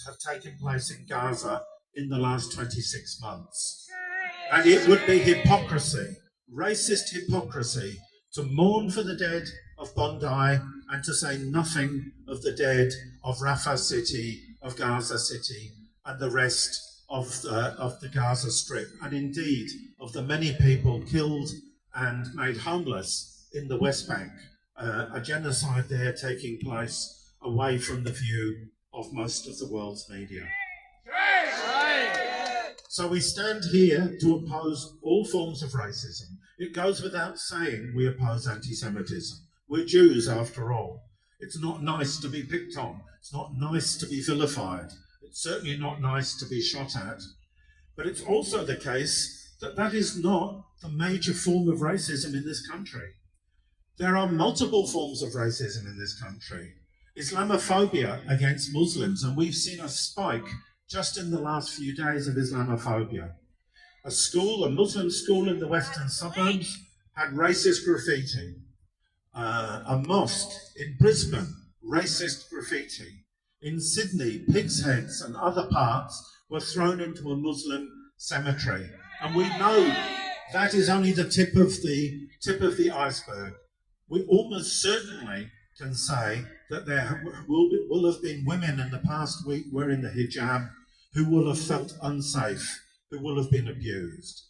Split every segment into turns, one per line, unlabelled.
have taken place in Gaza in the last 26 months. And it would be hypocrisy, racist hypocrisy, to mourn for the dead of Bondi and to say nothing of the dead of Rafah City, of Gaza City, and the rest of the Gaza Strip, and indeed of the many people killed and made homeless in the West Bank, a genocide there taking place away from the view of most of the world's media. So we stand here to oppose all forms of racism. It goes without saying we oppose anti-Semitism. We're Jews after all. It's not nice to be picked on. It's not nice to be vilified. It's certainly not nice to be shot at. But it's also the case that that is not the major form of racism in this country. There are multiple forms of racism in this country. Islamophobia against Muslims, and we've seen a spike just in the last few days of Islamophobia. A Muslim school in the western suburbs had racist graffiti. A mosque in Brisbane, racist graffiti. In Sydney, pigs' heads and other parts were thrown into a Muslim cemetery. And we know that is only the tip of the iceberg. We almost certainly can say that there will have been women in the past week wearing the hijab who will have felt unsafe, who will have been abused.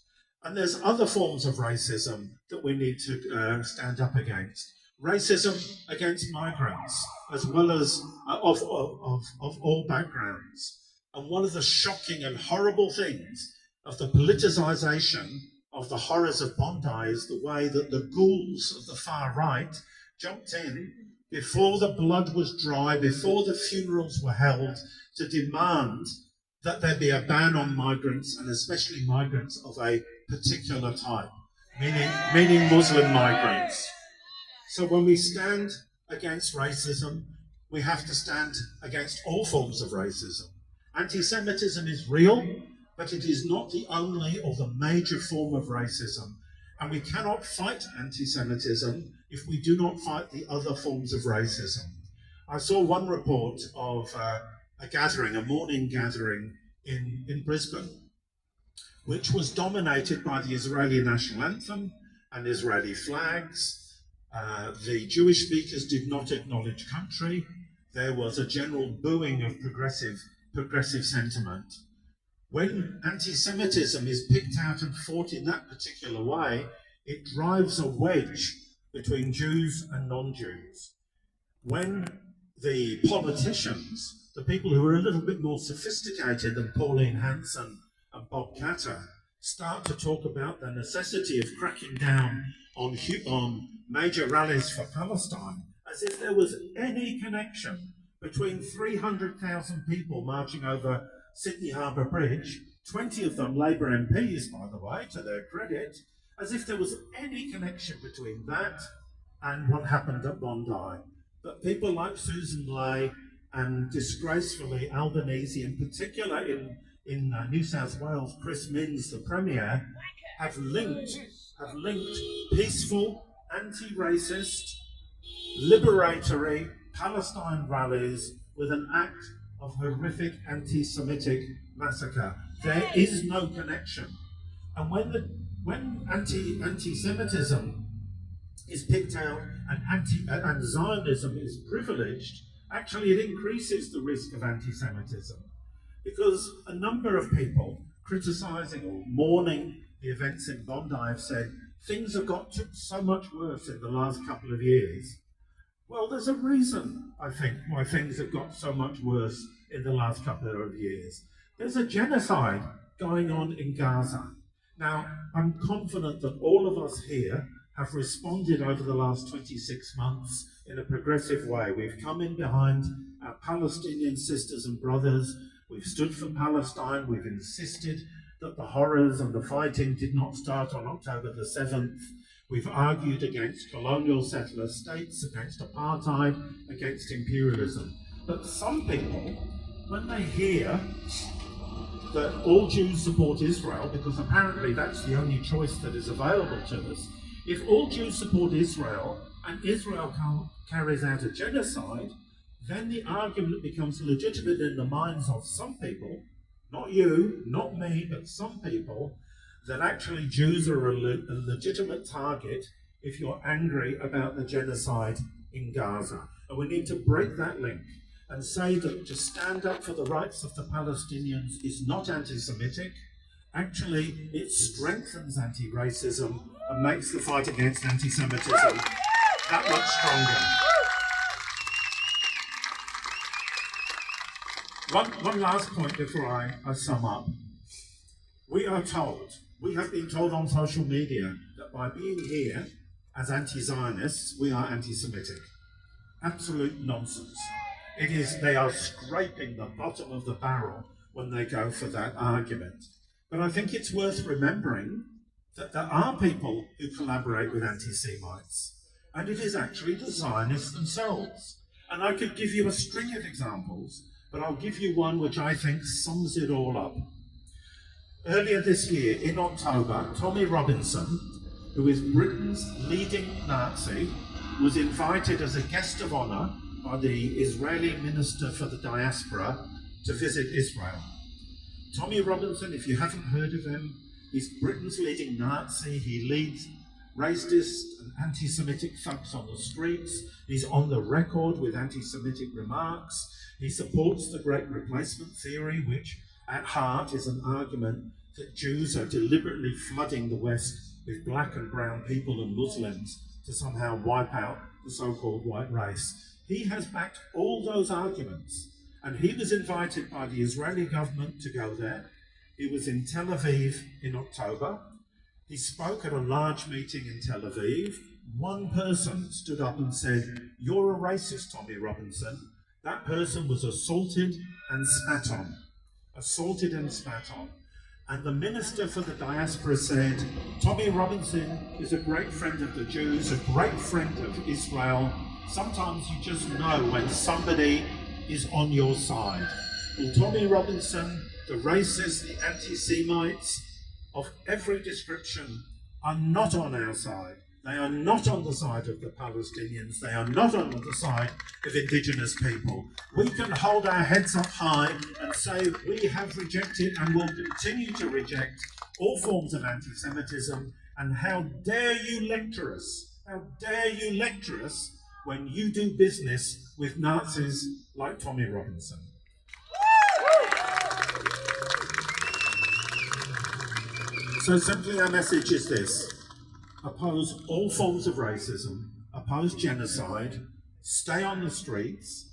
And there's other forms of racism that we need to stand up against. Racism against migrants, as well as of all backgrounds. And one of the shocking and horrible things of the politicisation of the horrors of Bondi is the way that the ghouls of the far right jumped in before the blood was dry, before the funerals were held, to demand that there be a ban on migrants, and especially migrants of a particular type, meaning Muslim migrants. So when we stand against racism, we have to stand against all forms of racism. Anti-Semitism is real, but it is not the only or the major form of racism. And we cannot fight anti-Semitism if we do not fight the other forms of racism. I saw one report of a morning gathering in Brisbane, which was dominated by the Israeli national anthem and Israeli flags. The Jewish speakers did not acknowledge country. There was a general booing of progressive sentiment. When anti-Semitism is picked out and fought in that particular way, it drives a wedge between Jews and non-Jews. When the politicians, the people who are a little bit more sophisticated than Pauline Hanson and Bob Katter, start to talk about the necessity of cracking down on major rallies for Palestine, as if there was any connection between 300,000 people marching over Sydney Harbour Bridge, 20 of them Labour MPs, by the way, to their credit, as if there was any connection between that and what happened at Bondi. But people like Susan Ley and disgracefully Albanese, in particular in New South Wales, Chris Minns, the Premier, have linked peaceful, anti-racist, liberatory Palestine rallies with an act of horrific anti-Semitic massacre. There is no connection. And when anti-Semitism is picked out and Zionism is privileged, actually it increases the risk of anti-Semitism, because a number of people criticising or mourning the events in Bondi have said things have got so much worse in the last couple of years. Well, there's a reason, I think, why things have got so much worse in the last couple of years. There's a genocide going on in Gaza. Now, I'm confident that all of us here have responded over the last 26 months in a progressive way. We've come in behind our Palestinian sisters and brothers. We've stood for Palestine. We've insisted that the horrors and the fighting did not start on October the 7th. We've argued against colonial settler states, against apartheid, against imperialism. But some people, when they hear that all Jews support Israel, because apparently that's the only choice that is available to us, if all Jews support Israel and Israel carries out a genocide, then the argument becomes legitimate in the minds of some people, not you, not me, but some people, that actually Jews are a legitimate target if you're angry about the genocide in Gaza. And we need to break that link and say that to stand up for the rights of the Palestinians is not anti-Semitic. Actually, it strengthens anti-racism and makes the fight against anti-Semitism that much stronger. One last point before I sum up. We have been told on social media that by being here as anti-Zionists, we are anti-Semitic. Absolute nonsense. They are scraping the bottom of the barrel when they go for that argument. But I think it's worth remembering that there are people who collaborate with anti-Semites, and it is actually the Zionists themselves. And I could give you a string of examples, but I'll give you one which I think sums it all up. Earlier this year, in October, Tommy Robinson, who is Britain's leading Nazi, was invited as a guest of honour by the Israeli Minister for the Diaspora to visit Israel. Tommy Robinson, if you haven't heard of him, he's Britain's leading Nazi. He leads racist and anti-Semitic thugs on the streets. He's on the record with anti-Semitic remarks. He supports the Great Replacement theory, which at heart is an argument that Jews are deliberately flooding the West with black and brown people and Muslims to somehow wipe out the so-called white race. He has backed all those arguments, and he was invited by the Israeli government to go there. He was in Tel Aviv in October. He spoke at a large meeting in Tel Aviv. One person stood up and said, "You're a racist, Tommy Robinson." That person was assaulted and spat on. Assaulted and spat on. And the Minister for the Diaspora said, "Tommy Robinson is a great friend of the Jews, a great friend of Israel. Sometimes you just know when somebody is on your side." Well, Tommy Robinson, the racists, the anti-Semites of every description are not on our side. They are not on the side of the Palestinians. They are not on the side of indigenous people. We can hold our heads up high and say we have rejected and will continue to reject all forms of anti-Semitism. And how dare you lecture us? How dare you lecture us when you do business with Nazis like Tommy Robinson? So simply our message is this: oppose all forms of racism, oppose genocide, stay on the streets,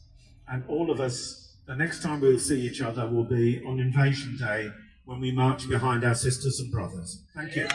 and all of us, the next time we'll see each other will be on Invasion Day when we march behind our sisters and brothers. Thank you.